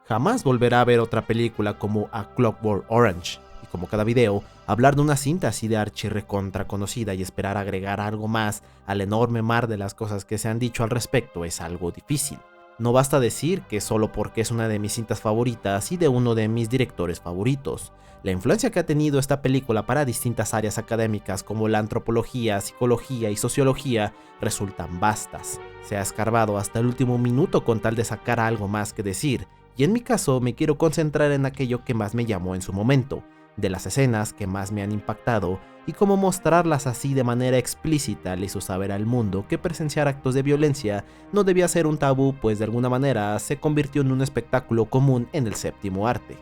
Jamás volverá a ver otra película como A Clockwork Orange, y como cada video, hablar de una cinta así de archirrecontra conocida y esperar agregar algo más al enorme mar de las cosas que se han dicho al respecto es algo difícil. No basta decir que solo porque es una de mis cintas favoritas y de uno de mis directores favoritos. La influencia que ha tenido esta película para distintas áreas académicas como la antropología, psicología y sociología resultan vastas. Se ha escarbado hasta el último minuto con tal de sacar algo más que decir, y en mi caso me quiero concentrar en aquello que más me llamó en su momento, de las escenas que más me han impactado y cómo mostrarlas así de manera explícita le hizo saber al mundo que presenciar actos de violencia no debía ser un tabú, pues de alguna manera se convirtió en un espectáculo común en el séptimo arte.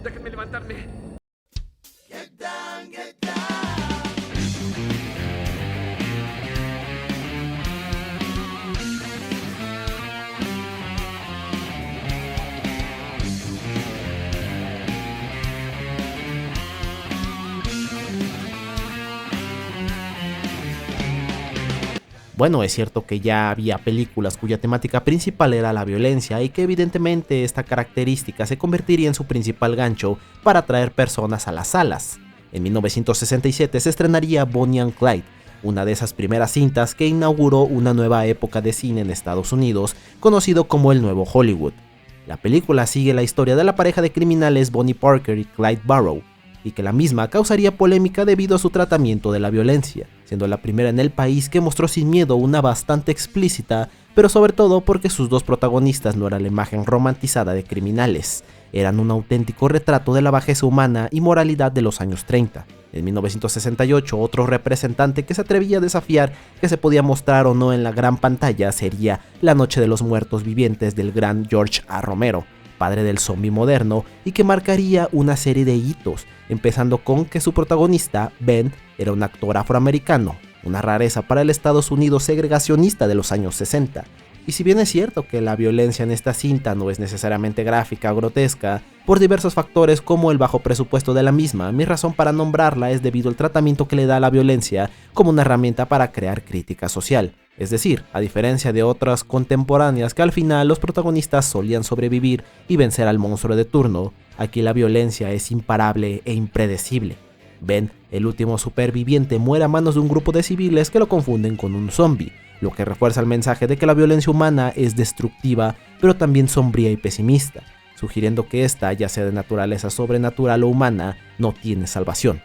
Déjenme levantarme. Get down, get down. Bueno, es cierto que ya había películas cuya temática principal era la violencia y que evidentemente esta característica se convertiría en su principal gancho para atraer personas a las salas. En 1967 se estrenaría Bonnie and Clyde, una de esas primeras cintas que inauguró una nueva época de cine en Estados Unidos, conocido como el Nuevo Hollywood. La película sigue la historia de la pareja de criminales Bonnie Parker y Clyde Barrow, y que la misma causaría polémica debido a su tratamiento de la violencia, siendo la primera en el país que mostró sin miedo una bastante explícita, pero sobre todo porque sus dos protagonistas no eran la imagen romantizada de criminales, eran un auténtico retrato de la bajeza humana y moralidad de los años 30. En 1968, otro representante que se atrevía a desafiar que se podía mostrar o no en la gran pantalla sería La Noche de los Muertos Vivientes del gran George A. Romero, padre del zombie moderno, y que marcaría una serie de hitos, empezando con que su protagonista, Ben, era un actor afroamericano, una rareza para el Estados Unidos segregacionista de los años 60. Y si bien es cierto que la violencia en esta cinta no es necesariamente gráfica o grotesca, por diversos factores como el bajo presupuesto de la misma, mi razón para nombrarla es debido al tratamiento que le da a la violencia como una herramienta para crear crítica social. Es decir, a diferencia de otras contemporáneas que al final los protagonistas solían sobrevivir y vencer al monstruo de turno, aquí la violencia es imparable e impredecible. Ben, el último superviviente, muere a manos de un grupo de civiles que lo confunden con un zombie, lo que refuerza el mensaje de que la violencia humana es destructiva, pero también sombría y pesimista, sugiriendo que esta, ya sea de naturaleza sobrenatural o humana, no tiene salvación.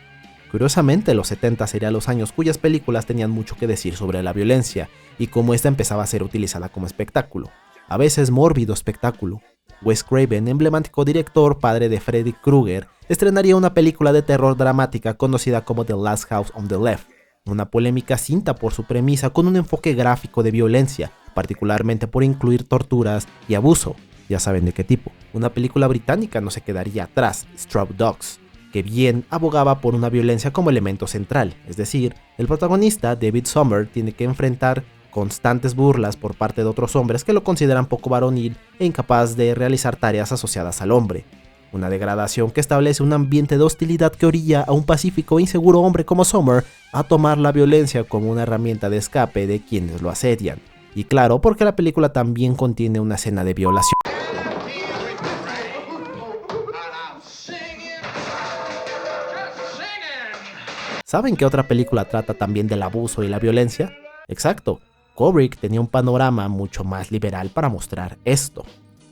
Curiosamente, los 70 serían los años cuyas películas tenían mucho que decir sobre la violencia y cómo esta empezaba a ser utilizada como espectáculo, a veces mórbido espectáculo. Wes Craven, emblemático director, padre de Freddy Krueger, estrenaría una película de terror dramática conocida como The Last House on the Left, una polémica cinta por su premisa con un enfoque gráfico de violencia, particularmente por incluir torturas y abuso, ya saben de qué tipo. Una película británica no se quedaría atrás, Straw Dogs, que bien abogaba por una violencia como elemento central, es decir, el protagonista, David Sommer, tiene que enfrentar constantes burlas por parte de otros hombres que lo consideran poco varonil e incapaz de realizar tareas asociadas al hombre. Una degradación que establece un ambiente de hostilidad que orilla a un pacífico e inseguro hombre como Sommer a tomar la violencia como una herramienta de escape de quienes lo asedian. Y claro, porque la película también contiene una escena de violación. ¿Saben qué otra película trata también del abuso y la violencia? Exacto, Kubrick tenía un panorama mucho más liberal para mostrar esto.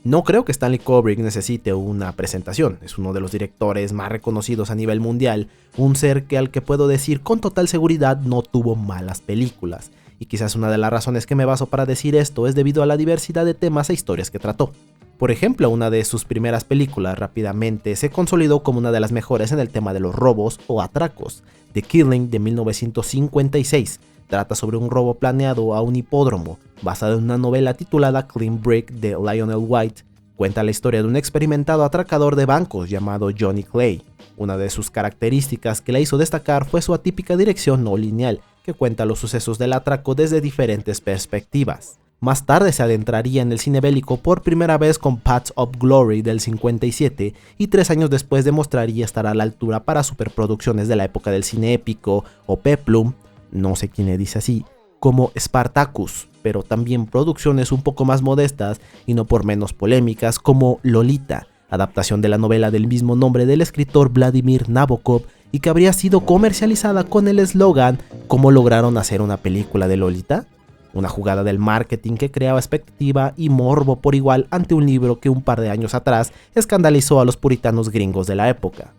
No creo que Stanley Kubrick necesite una presentación, es uno de los directores más reconocidos a nivel mundial, un ser que al que puedo decir con total seguridad no tuvo malas películas, y quizás una de las razones que me baso para decir esto es debido a la diversidad de temas e historias que trató. Por ejemplo, una de sus primeras películas rápidamente se consolidó como una de las mejores en el tema de los robos o atracos. The Killing de 1956 trata sobre un robo planeado a un hipódromo, basado en una novela titulada Clean Break de Lionel White. Cuenta la historia de un experimentado atracador de bancos llamado Johnny Clay. Una de sus características que la hizo destacar fue su atípica dirección no lineal, que cuenta los sucesos del atraco desde diferentes perspectivas. Más tarde se adentraría en el cine bélico por primera vez con Paths of Glory del 57 y 3 años después demostraría estar a la altura para superproducciones de la época del cine épico o Peplum, no sé quién le dice así, como Spartacus, pero también producciones un poco más modestas y no por menos polémicas como Lolita, adaptación de la novela del mismo nombre del escritor Vladimir Nabokov y que habría sido comercializada con el eslogan ¿Cómo lograron hacer una película de Lolita? Una jugada del marketing que creaba expectativa y morbo por igual ante un libro que un par de años atrás escandalizó a los puritanos gringos de la época.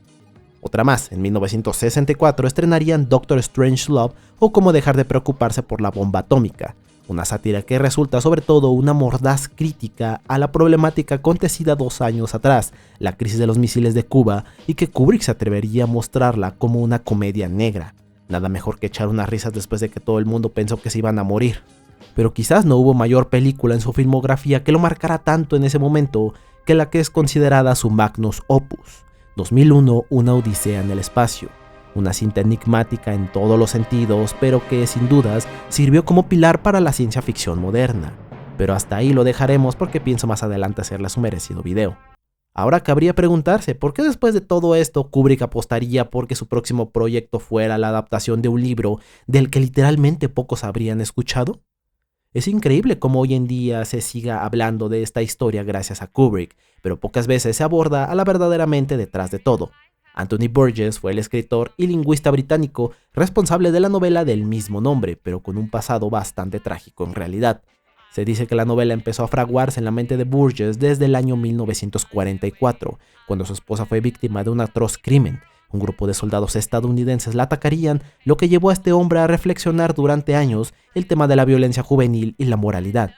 Otra más, en 1964 estrenarían Doctor Strangelove o Cómo dejar de preocuparse por la bomba atómica, una sátira que resulta sobre todo una mordaz crítica a la problemática acontecida 2 años atrás, la crisis de los misiles de Cuba, y que Kubrick se atrevería a mostrarla como una comedia negra. Nada mejor que echar unas risas después de que todo el mundo pensó que se iban a morir. Pero quizás no hubo mayor película en su filmografía que lo marcara tanto en ese momento que la que es considerada su magnus opus, 2001, Una odisea en el espacio. Una cinta enigmática en todos los sentidos, pero que sin dudas sirvió como pilar para la ciencia ficción moderna. Pero hasta ahí lo dejaremos porque pienso más adelante hacerle su merecido video. Ahora cabría preguntarse, ¿por qué después de todo esto Kubrick apostaría porque su próximo proyecto fuera la adaptación de un libro del que literalmente pocos habrían escuchado? Es increíble cómo hoy en día se siga hablando de esta historia gracias a Kubrick, pero pocas veces se aborda a la verdaderamente detrás de todo. Anthony Burgess fue el escritor y lingüista británico responsable de la novela del mismo nombre, pero con un pasado bastante trágico en realidad. Se dice que la novela empezó a fraguarse en la mente de Burgess desde el año 1944, cuando su esposa fue víctima de un atroz crimen. Un grupo de soldados estadounidenses la atacarían, lo que llevó a este hombre a reflexionar durante años el tema de la violencia juvenil y la moralidad.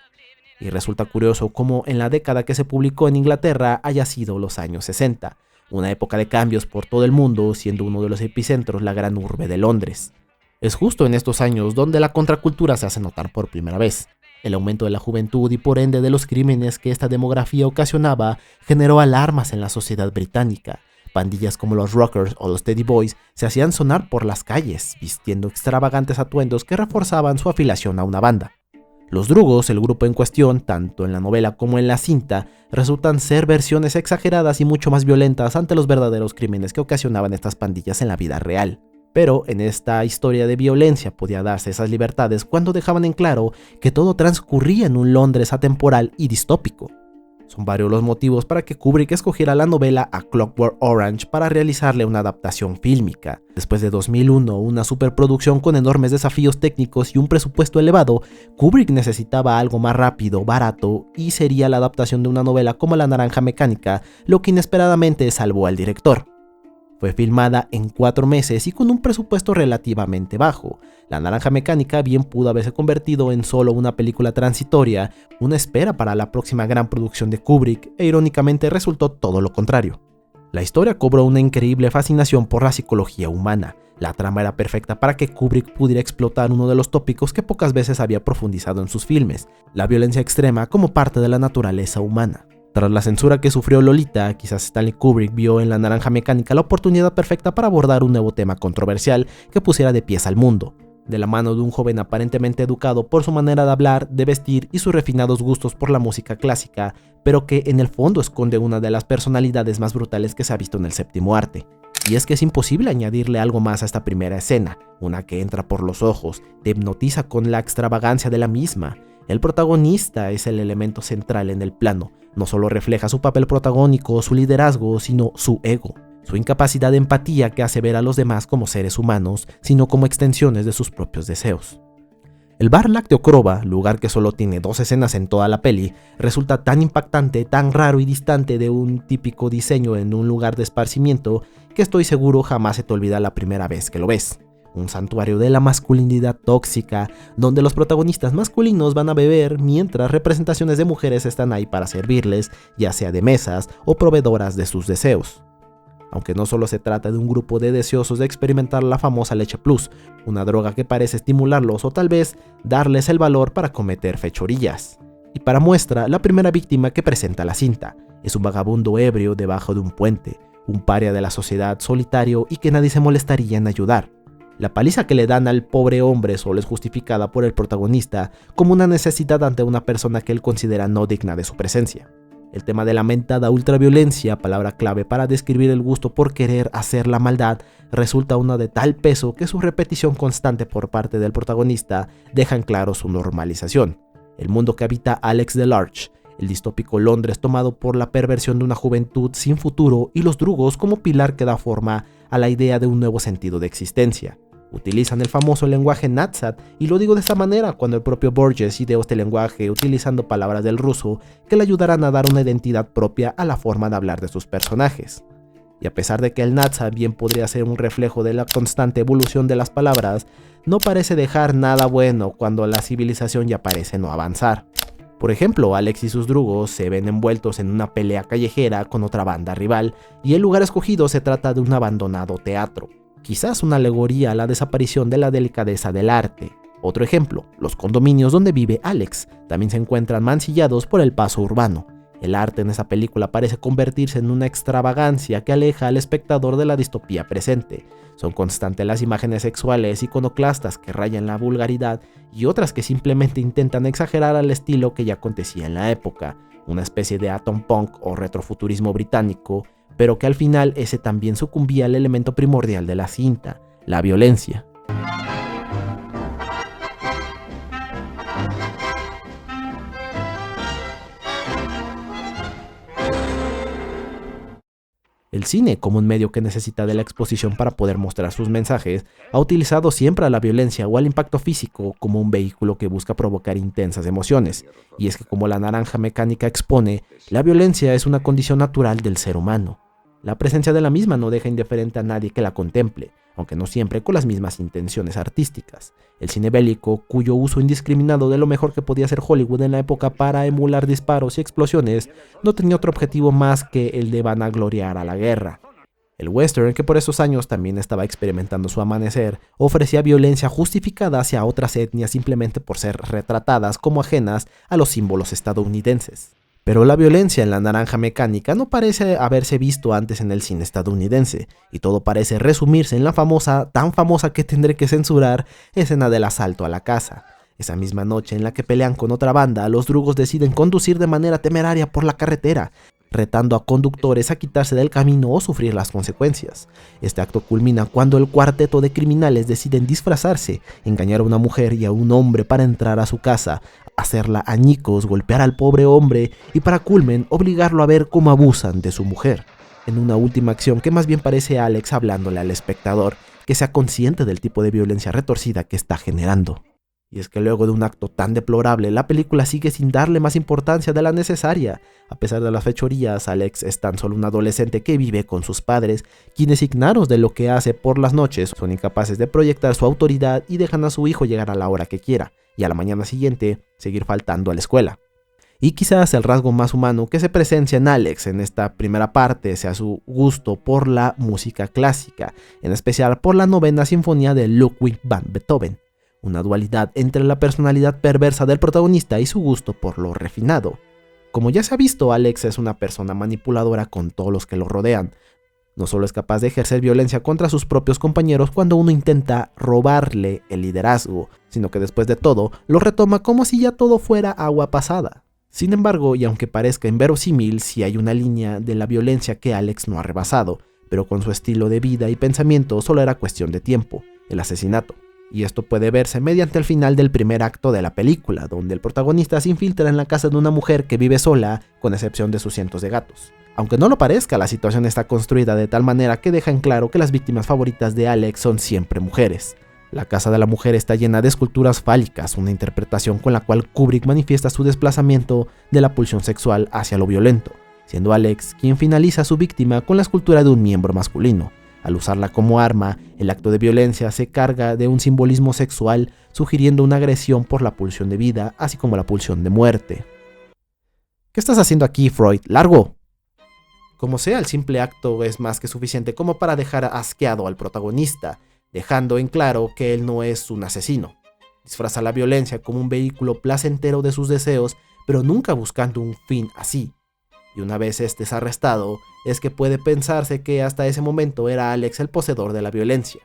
Y resulta curioso cómo en la década que se publicó en Inglaterra haya sido los años 60, una época de cambios por todo el mundo, siendo uno de los epicentros la gran urbe de Londres. Es justo en estos años donde la contracultura se hace notar por primera vez. El aumento de la juventud y por ende de los crímenes que esta demografía ocasionaba generó alarmas en la sociedad británica. Pandillas como los Rockers o los Teddy Boys se hacían sonar por las calles, vistiendo extravagantes atuendos que reforzaban su afiliación a una banda. Los Drugos, el grupo en cuestión, tanto en la novela como en la cinta, resultan ser versiones exageradas y mucho más violentas ante los verdaderos crímenes que ocasionaban estas pandillas en la vida real. Pero en esta historia de violencia podía darse esas libertades cuando dejaban en claro que todo transcurría en un Londres atemporal y distópico. Son varios los motivos para que Kubrick escogiera la novela A Clockwork Orange para realizarle una adaptación fílmica. Después de 2001, una superproducción con enormes desafíos técnicos y un presupuesto elevado, Kubrick necesitaba algo más rápido, barato, y sería la adaptación de una novela como La Naranja Mecánica, lo que inesperadamente salvó al director. Fue filmada en 4 meses y con un presupuesto relativamente bajo. La Naranja Mecánica bien pudo haberse convertido en solo una película transitoria, una espera para la próxima gran producción de Kubrick, e irónicamente resultó todo lo contrario. La historia cobró una increíble fascinación por la psicología humana. La trama era perfecta para que Kubrick pudiera explotar uno de los tópicos que pocas veces había profundizado en sus filmes, la violencia extrema como parte de la naturaleza humana. Tras la censura que sufrió Lolita, quizás Stanley Kubrick vio en La Naranja Mecánica la oportunidad perfecta para abordar un nuevo tema controversial que pusiera de pies al mundo. De la mano de un joven aparentemente educado por su manera de hablar, de vestir y sus refinados gustos por la música clásica, pero que en el fondo esconde una de las personalidades más brutales que se ha visto en el séptimo arte. Y es que es imposible añadirle algo más a esta primera escena, una que entra por los ojos, te hipnotiza con la extravagancia de la misma. El protagonista es el elemento central en el plano. No solo refleja su papel protagónico o su liderazgo, sino su ego, su incapacidad de empatía que hace ver a los demás como seres humanos, sino como extensiones de sus propios deseos. El bar Lácteo Croba, lugar que solo tiene 2 escenas en toda la peli, resulta tan impactante, tan raro y distante de un típico diseño en un lugar de esparcimiento que estoy seguro jamás se te olvida la primera vez que lo ves. Un santuario de la masculinidad tóxica, donde los protagonistas masculinos van a beber mientras representaciones de mujeres están ahí para servirles, ya sea de mesas o proveedoras de sus deseos. Aunque no solo se trata de un grupo de deseosos de experimentar la famosa leche plus, una droga que parece estimularlos o tal vez darles el valor para cometer fechorías. Y para muestra, la primera víctima que presenta la cinta es un vagabundo ebrio debajo de un puente, un paria de la sociedad solitario y que nadie se molestaría en ayudar. La paliza que le dan al pobre hombre solo es justificada por el protagonista como una necesidad ante una persona que él considera no digna de su presencia. El tema de la mentada ultraviolencia, palabra clave para describir el gusto por querer hacer la maldad, resulta una de tal peso que su repetición constante por parte del protagonista deja en claro su normalización. El mundo que habita Alex DeLarge, el distópico Londres tomado por la perversión de una juventud sin futuro y los drugos como pilar que da forma a la idea de un nuevo sentido de existencia. Utilizan el famoso lenguaje Nadsat, y lo digo de esta manera cuando el propio Borges ideó este lenguaje utilizando palabras del ruso que le ayudarán a dar una identidad propia a la forma de hablar de sus personajes. Y a pesar de que el Nadsat bien podría ser un reflejo de la constante evolución de las palabras, no parece dejar nada bueno cuando la civilización ya parece no avanzar. Por ejemplo, Alex y sus drugos se ven envueltos en una pelea callejera con otra banda rival, y el lugar escogido se trata de un abandonado teatro. Quizás una alegoría a la desaparición de la delicadeza del arte. Otro ejemplo, los condominios donde vive Alex también se encuentran mancillados por el paso urbano. El arte en esa película parece convertirse en una extravagancia que aleja al espectador de la distopía presente. Son constantes las imágenes sexuales iconoclastas que rayan la vulgaridad y otras que simplemente intentan exagerar al estilo que ya acontecía en la época, una especie de atom punk o retrofuturismo británico, pero que al final ese también sucumbía al elemento primordial de la cinta, la violencia. El cine, como un medio que necesita de la exposición para poder mostrar sus mensajes, ha utilizado siempre a la violencia o al impacto físico como un vehículo que busca provocar intensas emociones. Y es que, como la naranja mecánica expone, la violencia es una condición natural del ser humano. La presencia de la misma no deja indiferente a nadie que la contemple, aunque no siempre con las mismas intenciones artísticas. El cine bélico, cuyo uso indiscriminado de lo mejor que podía hacer Hollywood en la época para emular disparos y explosiones, no tenía otro objetivo más que el de vanagloriar a la guerra. El western, que por esos años también estaba experimentando su amanecer, ofrecía violencia justificada hacia otras etnias simplemente por ser retratadas como ajenas a los símbolos estadounidenses. Pero la violencia en la naranja mecánica no parece haberse visto antes en el cine estadounidense, y todo parece resumirse en la famosa, tan famosa que tendré que censurar, escena del asalto a la casa. Esa misma noche en la que pelean con otra banda, los drugos deciden conducir de manera temeraria por la carretera, retando a conductores a quitarse del camino o sufrir las consecuencias. Este acto culmina cuando el cuarteto de criminales deciden disfrazarse, engañar a una mujer y a un hombre para entrar a su casa, hacerla añicos, golpear al pobre hombre y para culmen obligarlo a ver cómo abusan de su mujer. En una última acción que más bien parece a Alex hablándole al espectador que sea consciente del tipo de violencia retorcida que está generando. Y es que luego de un acto tan deplorable, la película sigue sin darle más importancia de la necesaria. A pesar de las fechorías, Alex es tan solo un adolescente que vive con sus padres, quienes, ignorados de lo que hace por las noches, son incapaces de proyectar su autoridad y dejan a su hijo llegar a la hora que quiera, y a la mañana siguiente seguir faltando a la escuela. Y quizás el rasgo más humano que se presencia en Alex en esta primera parte sea su gusto por la música clásica, en especial por la novena sinfonía de Ludwig van Beethoven. Una dualidad entre la personalidad perversa del protagonista y su gusto por lo refinado. Como ya se ha visto, Alex es una persona manipuladora con todos los que lo rodean. No solo es capaz de ejercer violencia contra sus propios compañeros cuando uno intenta robarle el liderazgo, sino que después de todo, lo retoma como si ya todo fuera agua pasada. Sin embargo, y aunque parezca inverosímil, sí hay una línea de la violencia que Alex no ha rebasado, pero con su estilo de vida y pensamiento solo era cuestión de tiempo, el asesinato. Y esto puede verse mediante el final del primer acto de la película, donde el protagonista se infiltra en la casa de una mujer que vive sola, con excepción de sus cientos de gatos. Aunque no lo parezca, la situación está construida de tal manera que deja en claro que las víctimas favoritas de Alex son siempre mujeres. La casa de la mujer está llena de esculturas fálicas, una interpretación con la cual Kubrick manifiesta su desplazamiento de la pulsión sexual hacia lo violento, siendo Alex quien finaliza a su víctima con la escultura de un miembro masculino. Al usarla como arma, el acto de violencia se carga de un simbolismo sexual, sugiriendo una agresión por la pulsión de vida, así como la pulsión de muerte. ¿Qué estás haciendo aquí, Freud? ¡Largo! Como sea, el simple acto es más que suficiente como para dejar asqueado al protagonista, dejando en claro que él no es un asesino. Disfraza la violencia como un vehículo placentero de sus deseos, pero nunca buscando un fin así. Y una vez este es arrestado, es que puede pensarse que hasta ese momento era Alex el poseedor de la violencia.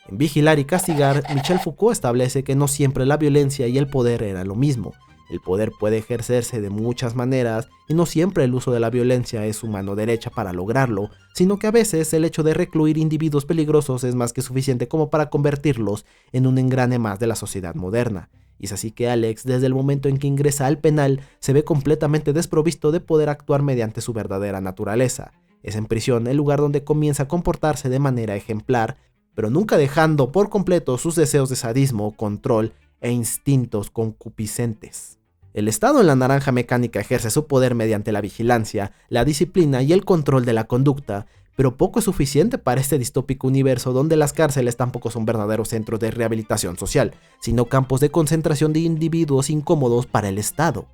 En Vigilar y Castigar, Michel Foucault establece que no siempre la violencia y el poder eran lo mismo, El poder puede ejercerse de muchas maneras y no siempre el uso de la violencia es su mano derecha para lograrlo, sino que a veces el hecho de recluir individuos peligrosos es más que suficiente como para convertirlos en un engrane más de la sociedad moderna. Y es así que Alex, desde el momento en que ingresa al penal, se ve completamente desprovisto de poder actuar mediante su verdadera naturaleza. Es en prisión el lugar donde comienza a comportarse de manera ejemplar, pero nunca dejando por completo sus deseos de sadismo, control e instintos concupiscentes. El Estado en la Naranja Mecánica ejerce su poder mediante la vigilancia, la disciplina y el control de la conducta, pero poco es suficiente para este distópico universo donde las cárceles tampoco son verdaderos centros de rehabilitación social, sino campos de concentración de individuos incómodos para el Estado.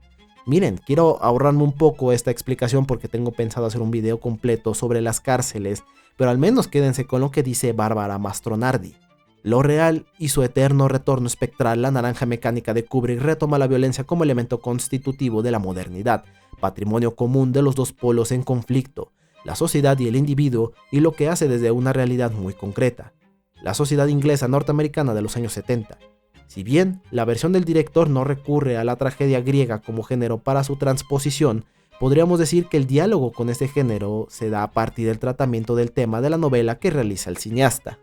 Miren, quiero ahorrarme un poco esta explicación porque tengo pensado hacer un video completo sobre las cárceles, pero al menos quédense con lo que dice Bárbara Mastronardi. Lo real y su eterno retorno espectral, La Naranja Mecánica de Kubrick retoma la violencia como elemento constitutivo de la modernidad, patrimonio común de los dos polos en conflicto, la sociedad y el individuo, y lo que hace desde una realidad muy concreta, la sociedad inglesa norteamericana de los años 70. Si bien la versión del director no recurre a la tragedia griega como género para su transposición, podríamos decir que el diálogo con este género se da a partir del tratamiento del tema de la novela que realiza el cineasta.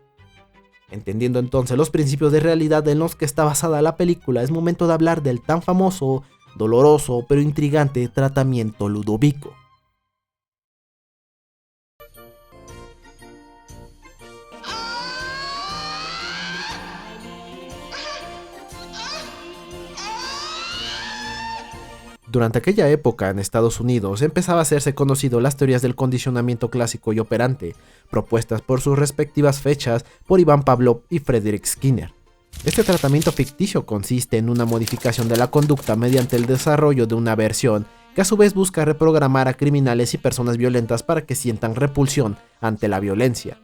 Entendiendo entonces los principios de realidad en los que está basada la película, es momento de hablar del tan famoso, doloroso pero intrigante tratamiento Ludovico. Durante aquella época en Estados Unidos empezaba a hacerse conocido las teorías del condicionamiento clásico y operante, propuestas por sus respectivas fechas por Iván Pavlov y Frederick Skinner. Este tratamiento ficticio consiste en una modificación de la conducta mediante el desarrollo de una versión que a su vez busca reprogramar a criminales y personas violentas para que sientan repulsión ante la violencia.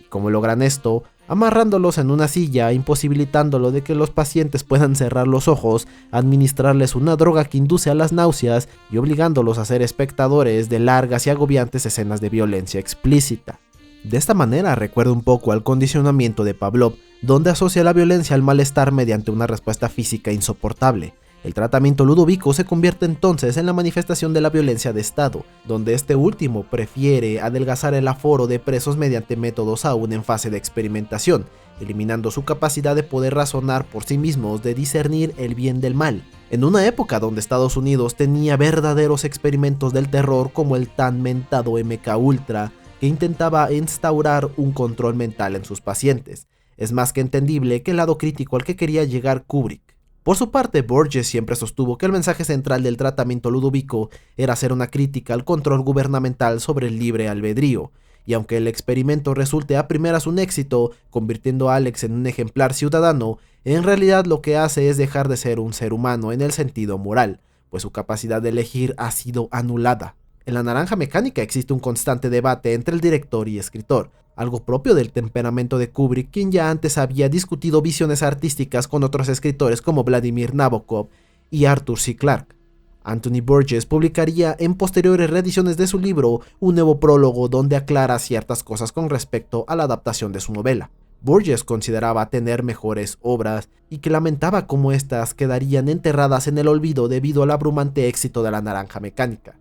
¿Cómo logran esto? Amarrándolos en una silla, imposibilitándolo de que los pacientes puedan cerrar los ojos, administrarles una droga que induce a las náuseas y obligándolos a ser espectadores de largas y agobiantes escenas de violencia explícita. De esta manera recuerda un poco al condicionamiento de Pavlov, donde asocia la violencia al malestar mediante una respuesta física insoportable. El tratamiento Ludovico se convierte entonces en la manifestación de la violencia de Estado, donde este último prefiere adelgazar el aforo de presos mediante métodos aún en fase de experimentación, eliminando su capacidad de poder razonar por sí mismos, de discernir el bien del mal. En una época donde Estados Unidos tenía verdaderos experimentos del terror como el tan mentado MK Ultra, que intentaba instaurar un control mental en sus pacientes, es más que entendible que el lado crítico al que quería llegar Kubrick. Por su parte, Burgess siempre sostuvo que el mensaje central del tratamiento Ludovico era hacer una crítica al control gubernamental sobre el libre albedrío, y aunque el experimento resulte a primeras un éxito, convirtiendo a Alex en un ejemplar ciudadano, en realidad lo que hace es dejar de ser un ser humano en el sentido moral, pues su capacidad de elegir ha sido anulada. En La Naranja Mecánica existe un constante debate entre el director y escritor, algo propio del temperamento de Kubrick, quien ya antes había discutido visiones artísticas con otros escritores como Vladimir Nabokov y Arthur C. Clarke. Anthony Burgess publicaría en posteriores reediciones de su libro un nuevo prólogo donde aclara ciertas cosas con respecto a la adaptación de su novela. Burgess consideraba tener mejores obras y que lamentaba cómo éstas quedarían enterradas en el olvido debido al abrumante éxito de La Naranja Mecánica.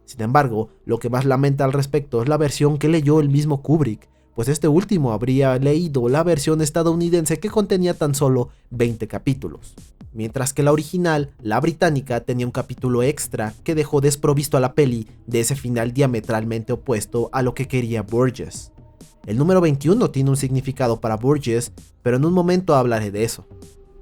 Sin embargo, lo que más lamenta al respecto es la versión que leyó el mismo Kubrick, pues este último habría leído la versión estadounidense que contenía tan solo 20 capítulos, mientras que la original, la británica, tenía un capítulo extra que dejó desprovisto a la peli de ese final diametralmente opuesto a lo que quería Burgess. El número 21 tiene un significado para Burgess, pero en un momento hablaré de eso.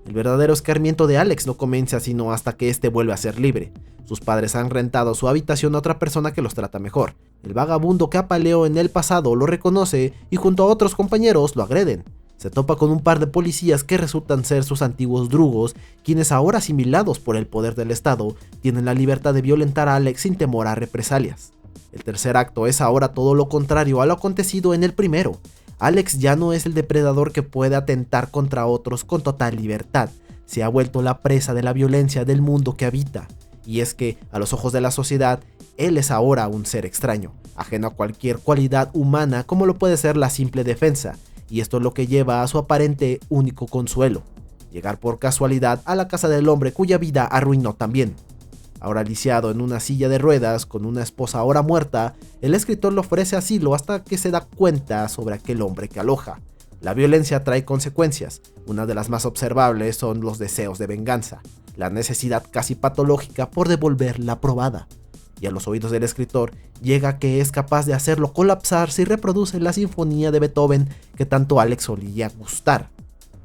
El verdadero escarmiento de Alex no comienza sino hasta que éste vuelve a ser libre. Sus padres han rentado su habitación a otra persona que los trata mejor. El vagabundo que apaleó en el pasado lo reconoce y junto a otros compañeros lo agreden. Se topa con un par de policías que resultan ser sus antiguos drugos, quienes ahora asimilados por el poder del Estado, tienen la libertad de violentar a Alex sin temor a represalias. El tercer acto es ahora todo lo contrario a lo acontecido en el primero. Alex ya no es el depredador que puede atentar contra otros con total libertad, se ha vuelto la presa de la violencia del mundo que habita. Y es que, a los ojos de la sociedad, él es ahora un ser extraño, ajeno a cualquier cualidad humana como lo puede ser la simple defensa, y esto es lo que lleva a su aparente único consuelo. llegar por casualidad a la casa del hombre cuya vida arruinó también. Ahora lisiado en una silla de ruedas con una esposa ahora muerta, el escritor le ofrece asilo hasta que se da cuenta sobre aquel hombre que aloja. La violencia trae consecuencias. Una de las más observables son los deseos de venganza, la necesidad casi patológica por devolver la probada. Y a los oídos del escritor llega que es capaz de hacerlo colapsar si reproduce la sinfonía de Beethoven que tanto a Alex solía gustar.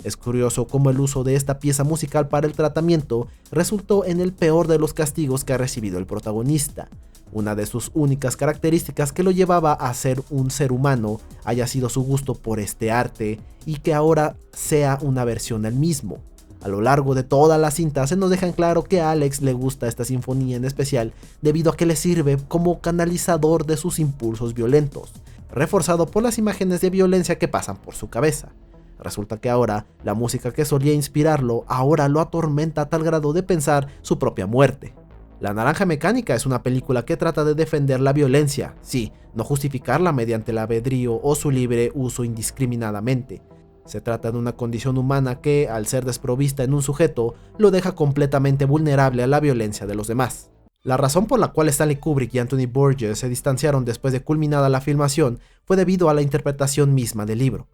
Es curioso cómo el uso de esta pieza musical para el tratamiento resultó en el peor de los castigos que ha recibido el protagonista. Una de sus únicas características que lo llevaba a ser un ser humano haya sido su gusto por este arte y que ahora sea una versión del mismo. A lo largo de toda la cinta se nos deja en claro que a Alex le gusta esta sinfonía en especial debido a que le sirve como canalizador de sus impulsos violentos, reforzado por las imágenes de violencia que pasan por su cabeza. Resulta que ahora la música que solía inspirarlo ahora lo atormenta a tal grado de pensar su propia muerte. La Naranja Mecánica es una película que trata de defender la violencia, sí, no justificarla mediante el albedrío o su libre uso indiscriminadamente. Se trata de una condición humana que, al ser desprovista en un sujeto, lo deja completamente vulnerable a la violencia de los demás. La razón por la cual Stanley Kubrick y Anthony Burgess se distanciaron después de culminada la filmación fue debido a la interpretación misma del libro.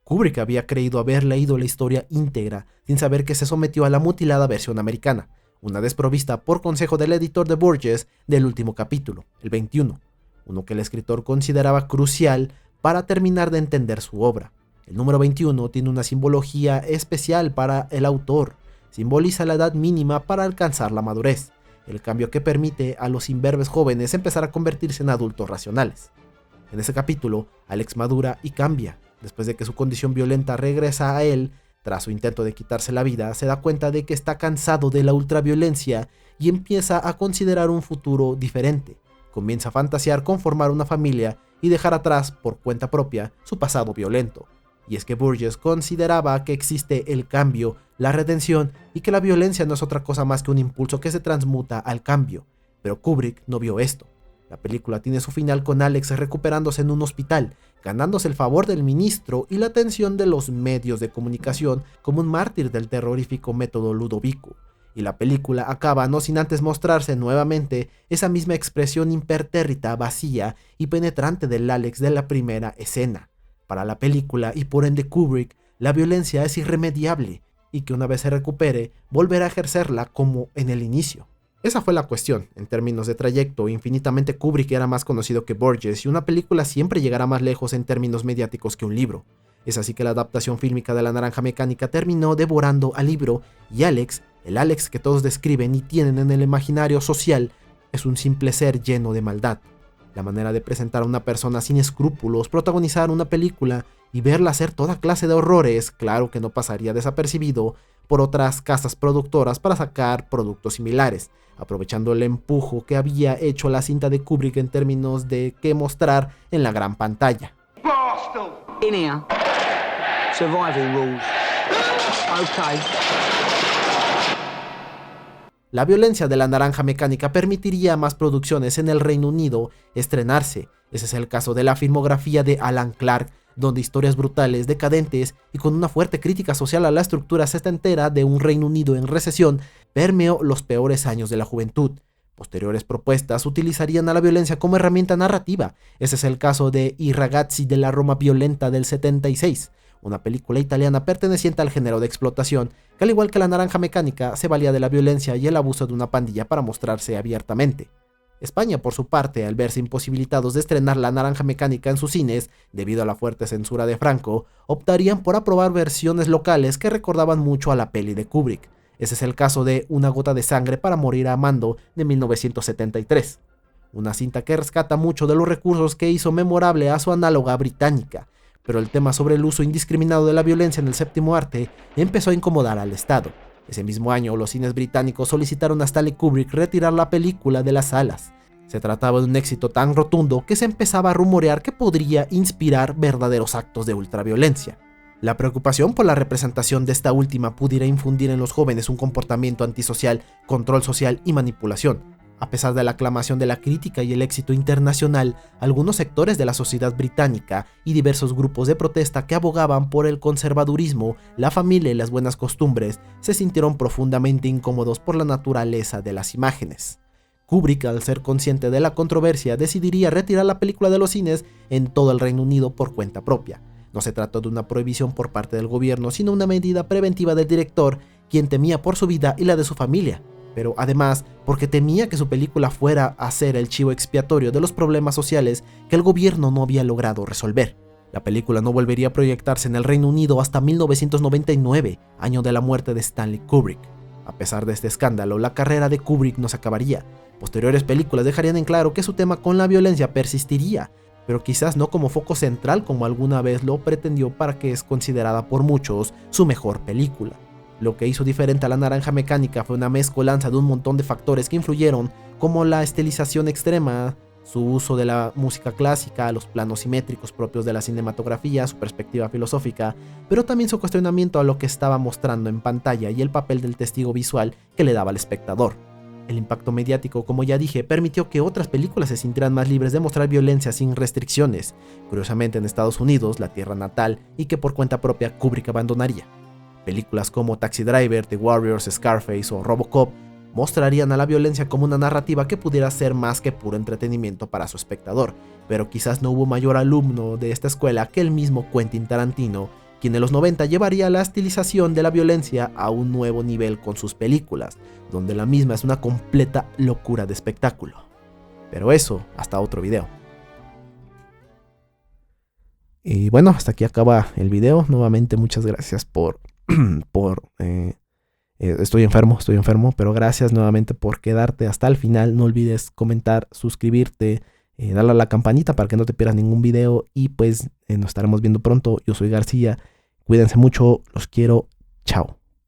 Kubrick había creído haber leído la historia íntegra, sin saber que se sometió a la mutilada versión americana, una desprovista por consejo del editor de Burgess del último capítulo, el 21, uno que el escritor consideraba crucial para terminar de entender su obra. El número 21 tiene una simbología especial para el autor, simboliza la edad mínima para alcanzar la madurez, el cambio que permite a los imberbes jóvenes empezar a convertirse en adultos racionales. En ese capítulo, Alex madura y cambia. Después de que su condición violenta regresa a él, tras su intento de quitarse la vida, se da cuenta de que está cansado de la ultraviolencia y empieza a considerar un futuro diferente. Comienza a fantasear con formar una familia y dejar atrás, por cuenta propia, su pasado violento. Y es que Burgess consideraba que existe el cambio, la redención y que la violencia no es otra cosa más que un impulso que se transmuta al cambio. Pero Kubrick no vio esto. La película tiene su final con Alex recuperándose en un hospital, ganándose el favor del ministro y la atención de los medios de comunicación como un mártir del terrorífico método Ludovico. Y la película acaba no sin antes mostrarse nuevamente esa misma expresión impertérrita, vacía y penetrante del Alex de la primera escena. Para la película y por ende Kubrick, la violencia es irremediable y que una vez se recupere, volverá a ejercerla como en el inicio. Esa fue la cuestión. En términos de trayecto, infinitamente Kubrick era más conocido que Burgess y una película siempre llegará más lejos en términos mediáticos que un libro. Es así que la adaptación fílmica de La Naranja Mecánica terminó devorando al libro y Alex, el Alex que todos describen y tienen en el imaginario social, es un simple ser lleno de maldad. La manera de presentar a una persona sin escrúpulos, protagonizar una película y verla hacer toda clase de horrores, claro que no pasaría desapercibido por otras casas productoras para sacar productos similares, aprovechando el empujo que había hecho la cinta de Kubrick en términos de qué mostrar en la gran pantalla. In here, survival rules. Okay. La violencia de La Naranja Mecánica permitiría a más producciones en el Reino Unido estrenarse. Ese es el caso de la filmografía de Alan Clark, donde historias brutales, decadentes y con una fuerte crítica social a la estructura setentera de un Reino Unido en recesión permeó los peores años de la juventud. Posteriores propuestas utilizarían a la violencia como herramienta narrativa. Ese es el caso de I ragazzi de la Roma violenta del 76, una película italiana perteneciente al género de explotación, que al igual que La Naranja Mecánica se valía de la violencia y el abuso de una pandilla para mostrarse abiertamente. España, por su parte, al verse imposibilitados de estrenar La Naranja Mecánica en sus cines, debido a la fuerte censura de Franco, optarían por aprobar versiones locales que recordaban mucho a la peli de Kubrick. Ese es el caso de Una gota de sangre para morir amando, de 1973. Una cinta que rescata mucho de los recursos que hizo memorable a su análoga británica, pero el tema sobre el uso indiscriminado de la violencia en el séptimo arte empezó a incomodar al Estado. Ese mismo año, los cines británicos solicitaron a Stanley Kubrick retirar la película de las salas. Se trataba de un éxito tan rotundo que se empezaba a rumorear que podría inspirar verdaderos actos de ultraviolencia. La preocupación por la representación de esta última pudiera infundir en los jóvenes un comportamiento antisocial, control social y manipulación. A pesar de la aclamación de la crítica y el éxito internacional, algunos sectores de la sociedad británica y diversos grupos de protesta que abogaban por el conservadurismo, la familia y las buenas costumbres se sintieron profundamente incómodos por la naturaleza de las imágenes. Kubrick, al ser consciente de la controversia, decidiría retirar la película de los cines en todo el Reino Unido por cuenta propia. No se trató de una prohibición por parte del gobierno, sino una medida preventiva del director, quien temía por su vida y la de su familia, pero además porque temía que su película fuera a ser el chivo expiatorio de los problemas sociales que el gobierno no había logrado resolver. La película no volvería a proyectarse en el Reino Unido hasta 1999, año de la muerte de Stanley Kubrick. A pesar de este escándalo, la carrera de Kubrick no se acabaría. Posteriores películas dejarían en claro que su tema con la violencia persistiría, pero quizás no como foco central como alguna vez lo pretendió, para que es considerada por muchos su mejor película. Lo que hizo diferente a La Naranja Mecánica fue una mezcolanza de un montón de factores que influyeron, como la estilización extrema, su uso de la música clásica, los planos simétricos propios de la cinematografía, su perspectiva filosófica, pero también su cuestionamiento a lo que estaba mostrando en pantalla y el papel del testigo visual que le daba al espectador. El impacto mediático, como ya dije, permitió que otras películas se sintieran más libres de mostrar violencia sin restricciones, curiosamente en Estados Unidos, la tierra natal, y que por cuenta propia Kubrick abandonaría. Películas como Taxi Driver, The Warriors, Scarface o Robocop mostrarían a la violencia como una narrativa que pudiera ser más que puro entretenimiento para su espectador, pero quizás no hubo mayor alumno de esta escuela que el mismo Quentin Tarantino, quien en los 90 llevaría la estilización de la violencia a un nuevo nivel con sus películas, donde la misma es una completa locura de espectáculo. Pero eso, hasta otro video. Y bueno, hasta aquí acaba el video. Nuevamente muchas gracias estoy enfermo, pero gracias nuevamente por quedarte hasta el final. No olvides comentar, suscribirte, darle a la campanita para que no te pierdas ningún video, y pues nos estaremos viendo pronto. Yo soy García, cuídense mucho, los quiero, chao.